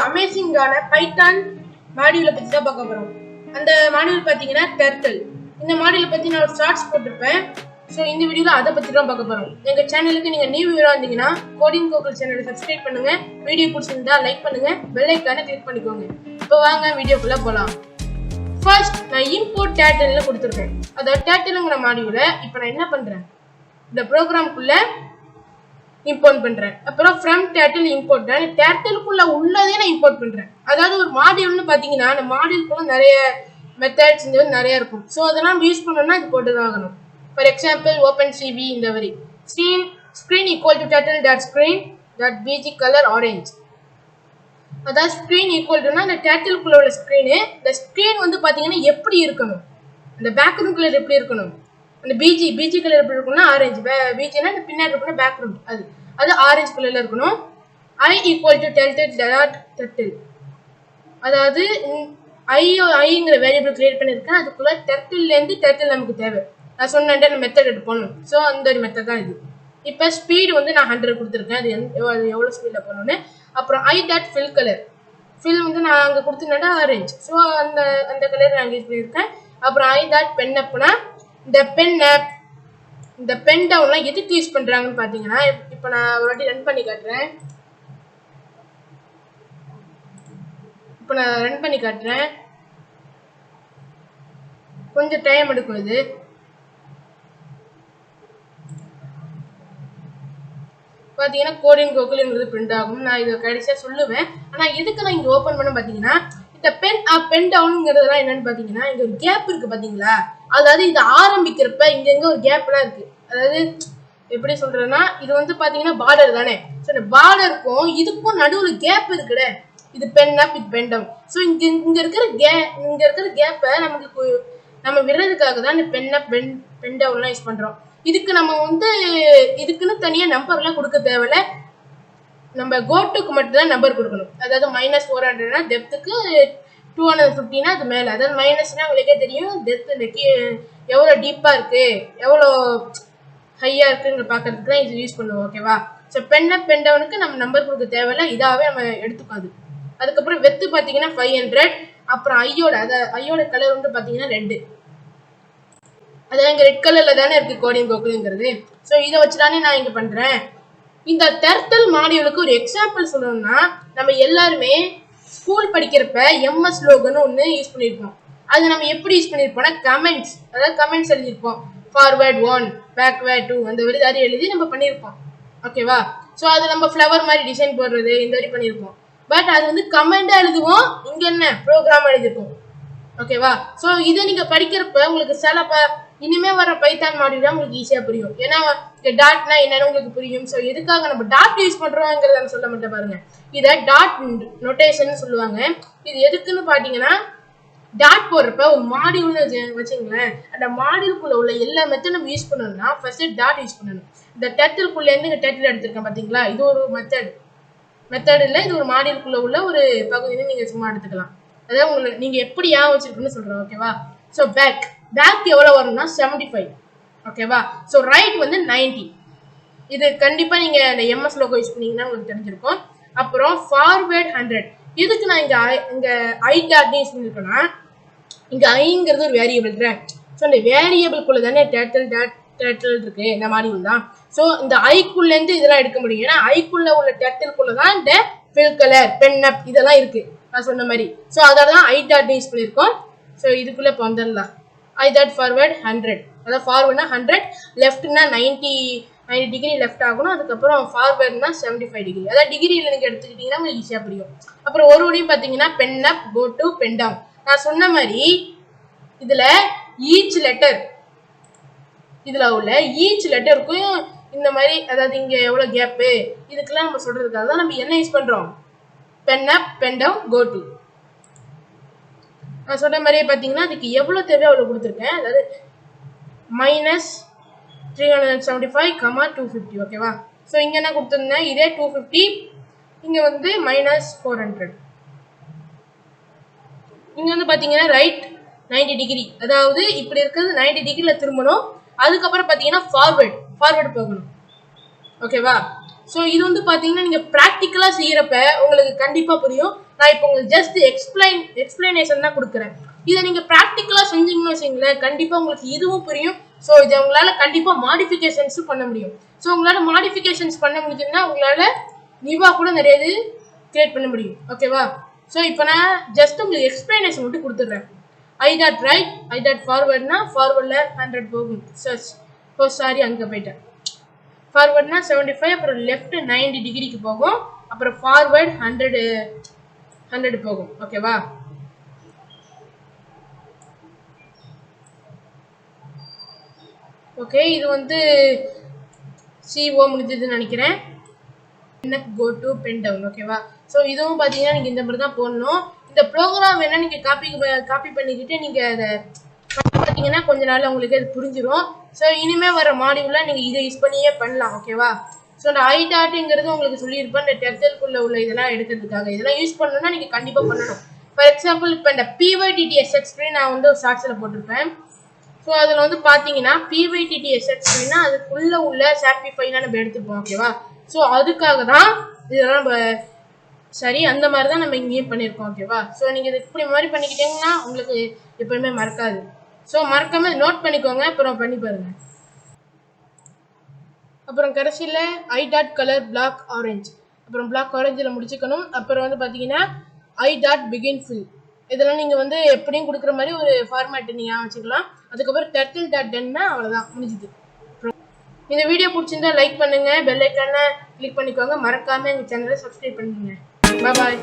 அமேசிங்கான பைத்தான் மாடியூலை பத்தி தான் பார்க்க போறோம். அந்த மாடியூல் பாத்தீங்கன்னா டர்ட்டில். இந்த மாடியூலை பத்தி நான் ஒரு ஷார்ட்ஸ் போட்டிருப்பேன். ஸோ இந்த வீடியோல அதை பத்தி தான் பார்க்க போறோம். எங்க சேனலுக்கு நீங்க நியூ வியூரா இருந்தீங்கன்னா கோடிங்கோக்குல் சேனலை சப்ஸ்கிரைப் பண்ணுங்க. வீடியோ பிடிச்சிருந்தா லைக் பண்ணுங்க, பெல் ஐக்கானை கிளிக் பண்ணிக்கோங்க. இப்போ வாங்க வீடியோக்குள்ள போலாம். ஃபர்ஸ்ட் நான் இம்போர்ட் டர்ட்டில்னு கொடுத்துருக்கேன். அதாவது டர்ட்டில்ங்கிற மாடியூலை இப்போ நான் என்ன பண்றேன், இந்த ப்ரோக்ராம்குள்ள இம்போர்ட் பண்றேன். அப்புறம் ஃப்ரம் டர்ட்டில் இம்போர்ட் டர்ட்டிலுக்குள்ள உள்ளதே நான் இம்போர்ட் பண்றேன். அதாவது ஒரு மாடியூல்னு பாத்தீங்கன்னா அந்த மாடியூலுக்குள்ள நிறைய மெத்தட்ஸ் நிறைய இருக்கும். ஸோ அதெல்லாம் யூஸ் பண்ணணும்னா இது போட்டு தான் ஆகணும். ஃபார் எக்ஸாம்பிள் ஓப்பன் சிவி இந்த வரி screen equal to turtle dot screen dot BG colour orange. அதாவது ஸ்க்ரீன் ஈக்குவல் டுனா அந்த டர்ட்டிலுக்குள்ள உள்ள ஸ்க்ரீனு, இந்த ஸ்க்ரீன் வந்து பாத்தீங்கன்னா எப்படி இருக்கணும், அந்த பேக்ரவுண்ட் கலர் எப்படி இருக்கணும், அந்த பிஜி கலர் எப்படி இருக்கும்னா ஆரஞ்சு, பிஜினா இந்த பின்னாடி இருக்கணும் பேக்ரவுண்ட் அது ஆரஞ்சு கலர்ல இருக்கணும். ஐ ஈக்குவல் டு டர்ட்டில், அதாவது ஐங்கிற வேரியபிள் கிரியேட் பண்ணியிருக்கேன். அதுக்குள்ள டர்ட்டில்லேருந்து டர்ட்டில் நமக்கு தேவை. நான் சொன்னேன் அந்த மெத்தட் எடுப்போம். ஸோ அந்த ஒரு மெத்தட் தான் இது. இப்போ ஸ்பீடு வந்து நான் 100 கொடுத்துருக்கேன். அது எவ்வளோ ஸ்பீடில் பண்ணணும்னு. அப்புறம் I dot fill colour, fill வந்து நான் அங்கே கொடுத்துருந்தேன் ஆரஞ்சு. ஸோ அந்த கலர் நான் யூஸ் பண்ணியிருக்கேன். அப்புறம் ஐ டாட் பென் அப்னா இந்த பென் டவுன்லாம் எதுக்கு யூஸ் பண்றாங்கன்னு பாத்தீங்கன்னா, இப்போ நான் ஒரு வாட்டி ரன் பண்ணி காட்டுறேன். கொஞ்சம் டைம் எடுக்கும். இது பாத்தீங்கன்னா கோடிங்கோக்குல்ங்கிறது பிரிண்ட் ஆகும். நான் இதை கடைசியா சொல்லுவேன். ஆனா எதுக்கு நான் இங்க ஓபன் பண்ண பாத்தீங்கன்னா, இந்த பென் டவுன்ங்கிறதுலாம் என்னன்னு பாத்தீங்கன்னா, இங்க ஒரு கேப் இருக்கு பாத்தீங்களா, அதாவது இது ஆரம்பிக்கிறப்ப இங்க ஒரு கேப் எல்லாம் இருக்கு. அதாவது எப்படி சொல்றேன்னா, இது வந்து பாத்தீங்கன்னா பார்டர் தானே. ஸோ இந்த பார்டருக்கும் இதுக்கும் நடுவில் கேப் இருக்குல்ல, இது பென் அப் இது பென் டவுன். ஸோ இங்க இருக்கிற கேப்பை நம்ம விடுறதுக்காக தான் இந்த பென் அப் பென் டவுன்லாம் யூஸ் பண்றோம். இதுக்கு நம்ம வந்து இதுக்குன்னு தனியா நம்பர்லாம் கொடுக்க தேவையில்ல. நம்ம கோட்டுக்கு மட்டும் தான் நம்பர் கொடுக்கணும். அதாவது -400னா டெப்த்துக்கு 250னா அது மேலே. அதாவது மைனஸ்னா உங்களுக்கே தெரியும், டெப்த் எவ்வளோ டீப்பாக இருக்கு எவ்வளோ ஹையா இருக்குன்னு பார்க்கறதுக்கு தான் இது யூஸ் பண்ணுவோம். ஓகேவா? ஸோ பென் டவுனுக்கு நம்ம நம்பர் கொடுக்க தேவையில்ல, இதாகவே நம்ம எடுத்துக்காது. அதுக்கப்புறம் வெத்து பார்த்தீங்கன்னா 500. அப்புறம் ஐயோட கலர் வந்து பார்த்தீங்கன்னா ரெட்டு. அதாவது இங்கே ரெட் கலர்ல தானே இருக்கு கோடிங்கோக்குல்ங்கிறது. ஸோ இதை வச்சுதானே நான் இங்கே பண்றேன். இந்த டர்ட்டில் மாடியூலுக்கு ஒரு எக்ஸாம்பிள் சொல்லணும்னா, நம்ம எல்லாருமே ஸ்கூல் படிக்கிறப்ப எம்எஸ் லோகோன்னு ஒன்று யூஸ் பண்ணியிருப்போம். அது நம்ம எப்படி யூஸ் பண்ணியிருப்போம்னா கமெண்ட்ஸ் எழுதியிருப்போம். ஃபார்வர்ட் 1 பேக்வேர்ட் 2 அந்த மாதிரி அதை எழுதி நம்ம பண்ணியிருப்போம். ஓகேவா? ஸோ அது நம்ம ஃப்ளவர் மாதிரி டிசைன் போடுறது இந்த மாதிரி பண்ணியிருப்போம். பட் அது வந்து கமெண்டா எழுதுவோம், இங்க என்ன ப்ரோக்ராம் எழுதிருப்போம். ஓகேவா? ஸோ இதை நீங்க படிக்கிறப்ப உங்களுக்கு இனிமே வர பைத்தான் மாடியூல் உங்களுக்கு ஈஸியா புரியும். ஏன்னா டாட்னா என்னன்னு உங்களுக்கு புரியும். ஸோ எதுக்காக நம்ம டாட் யூஸ் பண்றோங்கிறத நான் சொல்ல மாட்டேன் பாருங்க. இதை டாட் நோட்டேஷன் சொல்லுவாங்க. இது எதுக்குன்னு பாத்தீங்கன்னா, டாட் போடுறப்ப ஒரு மாடியூல் வச்சுங்களேன், அந்த மாடியூலுக்குள்ள உள்ள எல்லா மெத்தடும் நம்ம யூஸ் பண்ணணும்னா ஃபர்ஸ்ட் டாட் யூஸ் பண்ணணும். இந்த டர்ட்டிலுக்குள்ள இருந்து இந்த டர்ட்டில் எடுத்திருக்கேன் பாத்தீங்களா, இது ஒரு மெத்தட் இல்லை, இது ஒரு மாடியூலுக்குள்ள உள்ள ஒரு பகுதின்னு நீங்க சும்மா எடுத்துக்கலாம். அதாவது உங்களுக்கு நீங்க எப்படி வச்சிருக்குன்னு சொல்றேன். ஓகேவா? ஸோ பேக் எவ்வளவு வரும்னா 75. ஓகேவா? ஸோ ரைட் வந்து 90. இது கண்டிப்பா நீங்க இந்த எம்எஸ் லோகோ யூஸ் பண்ணீங்கன்னா உங்களுக்கு தெரிஞ்சிருக்கும். அப்புறம் ஃபார்வர்ட் 100. இதுக்கு நான் இங்க ஐ டாட் யூஸ் பண்ணிருக்கேன்னா, இங்க ஐங்கிறது ஒரு வேரியபிள். ஸோ இந்த வேரியபிள்குள்ள தானே டர்ட்டில் இருக்கு, இந்த மாடியூல் தான். ஸோ இந்த ஐக்குள்ள இருந்து இதெல்லாம் எடுக்க முடியும். ஏன்னா ஐக்குள்ள உள்ள டர்ட்டிலுக்குள்ள தான் இந்த ஃபில் கலர் பென் அப் இதெல்லாம் இருக்கு நான் சொன்ன மாதிரி. ஸோ அதனால தான் ஐ டாட் யூஸ் பண்ணியிருக்கோம். ஸோ இதுக்குள்ள இப்போ வந்துடலாம். ஐ டாட் ஃபார்வர்ட் 100, அதாவது ஃபார்வர்ட்னா 100, லெஃப்ட்னா 90 டிகிரி லெஃப்ட் ஆகணும். அதுக்கப்புறம் ஃபார்வர்ட்னா 75 டிகிரி. அதாவது டிகிரியில் நீங்கள் எடுத்துக்கிட்டீங்கன்னா உங்களுக்கு ஈஸியாக புரியும். அப்புறம் ஒரு வழியும் பார்த்தீங்கன்னா pen up go to pen down. நான் சொன்ன மாதிரி இதில் உள்ள ஈச் லெட்டருக்கும் இந்த மாதிரி, அதாவது இங்கே எவ்வளோ கேப்பு இதுக்கெல்லாம் நம்ம சொல்றதுக்காக தான் நம்ம என்ன யூஸ் பண்ணுறோம், pen up pen down go to. நான் சொன்ன மாதிரியே பார்த்தீங்கன்னா அதுக்கு எவ்வளோ தேவையோ அவ்வளோ கொடுத்துருக்கேன். அதாவது -375, 250. ஓகேவா? ஸோ இங்கே என்ன கொடுத்துருந்தேன், இதே 250, இங்கே வந்து -400. இங்கே வந்து பார்த்தீங்கன்னா ரைட் 90 டிகிரி, அதாவது இப்படி இருக்கிறது 90 டிகிரியில் திரும்பணும். அதுக்கப்புறம் பார்த்தீங்கன்னா ஃபார்வர்ட் போகணும். ஓகேவா? ஸோ இது வந்து பார்த்தீங்கன்னா நீங்கள் ப்ராக்டிக்கலாக செய்கிறப்ப உங்களுக்கு கண்டிப்பாக புரியும். நான் இப்போ உங்களுக்கு ஜஸ்ட் எக்ஸ்பிளனேஷன் தான் கொடுக்குறேன். இதை நீங்கள் ப்ராக்டிக்கலாக செஞ்சீங்கன்னு வச்சுங்களேன், கண்டிப்பாக உங்களுக்கு இதுவும் புரியும். ஸோ இதை உங்களால் கண்டிப்பாக மாடிஃபிகேஷன்ஸும் பண்ண முடியும். ஸோ உங்களால் மாடிஃபிகேஷன்ஸ் பண்ண முடியுதுன்னா உங்களால் நியூவாக கூட நிறைய இது கிரியேட் பண்ண முடியும். ஓகேவா? ஸோ இப்போ நான் ஜஸ்ட் உங்களுக்கு எக்ஸ்பிளனேஷன் மட்டும் கொடுத்துட்றேன். I dot right, I dot ஃபார்வர்ட்னா ஃபார்வர்டில் 100 போகும். சர்ச் சாரி அங்கே போயிட்டேன். ஃபார்வர்ட்னா 75, அப்புறம் லெஃப்ட் 90 டிகிரிக்கு போகும், அப்புறம் ஃபார்வர்ட் 100 போகும். ஓகேவா? ஓகே, இது வந்து CO முடிஞ்சதுன்னு நினைக்கிறேன். Go to pen down. ஓகேவா? ஸோ இதுவும் பார்த்தீங்கன்னா நீங்கள் இந்த மாதிரி தான் போடணும். இந்த ப்ரோக்ராம் வேணால் நீங்கள் காப்பி பண்ணிக்கிட்டு நீங்கள் அதை பார்த்தீங்கன்னா கொஞ்ச நாள் உங்களுக்கு அது புரிஞ்சிடும். ஸோ இனிமேல் வர மாடியூலில் நீங்கள் இதை யூஸ் பண்ணியே பண்ணலாம். ஓகேவா? ஸோ இந்த ஐ டாட்டுங்கிறது உங்களுக்கு சொல்லியிருப்பேன், இந்த டெர்சலுக்குள்ளே உள்ள இதெல்லாம் எடுக்கிறதுக்காக. இதெல்லாம் யூஸ் பண்ணணும்னா நீங்கள் கண்டிப்பாக பண்ணணும். ஃபார் எக்ஸாம்பிள் இப்போ இந்த PYTTSX நான் வந்து ஒரு ஷார்ட்ஸில் போட்டிருப்பேன். ஸோ அதில் வந்து பார்த்தீங்கன்னா PYTTSX அதுக்குள்ளே உள்ள சாப்டிஃபைனாக நம்ம எடுத்துப்போம். ஓகேவா? ஸோ அதுக்காக தான் இதெல்லாம் நம்ம சரி அந்த மாதிரி தான் நம்ம இங்கேயும் பண்ணியிருக்கோம். ஓகேவா? ஸோ நீங்கள் இது இப்படி மாதிரி பண்ணிக்கிட்டீங்கன்னா உங்களுக்கு எப்பவுமே மறக்காது. ஸோ மறக்காம நோட் பண்ணிக்கோங்க, அப்புறம் பண்ணி பாருங்க. அப்புறம் கடைசியில் I dot colour black orange, அப்புறம் பிளாக் ஆரஞ்சில் முடிச்சுக்கணும். அப்புறம் வந்து பார்த்தீங்கன்னா ஐ டாட் பிகின் ஃபில், இதெல்லாம் நீங்கள் வந்து எப்படியும் கொடுக்குற மாதிரி ஒரு ஃபார்மேட் நீங்கள் வச்சுக்கலாம். அதுக்கப்புறம் டர்ட்டில் டாட் டென்னா அவ்வளோதான், முடிஞ்சுது. இந்த வீடியோ பிடிச்சிருந்தா லைக் பண்ணுங்க, பெல் ஐக்கானை கிளிக் பண்ணிக்கோங்க, மறக்காம எங்கள் சேனலை சப்ஸ்கிரைப் பண்ணுங்க. பாய்.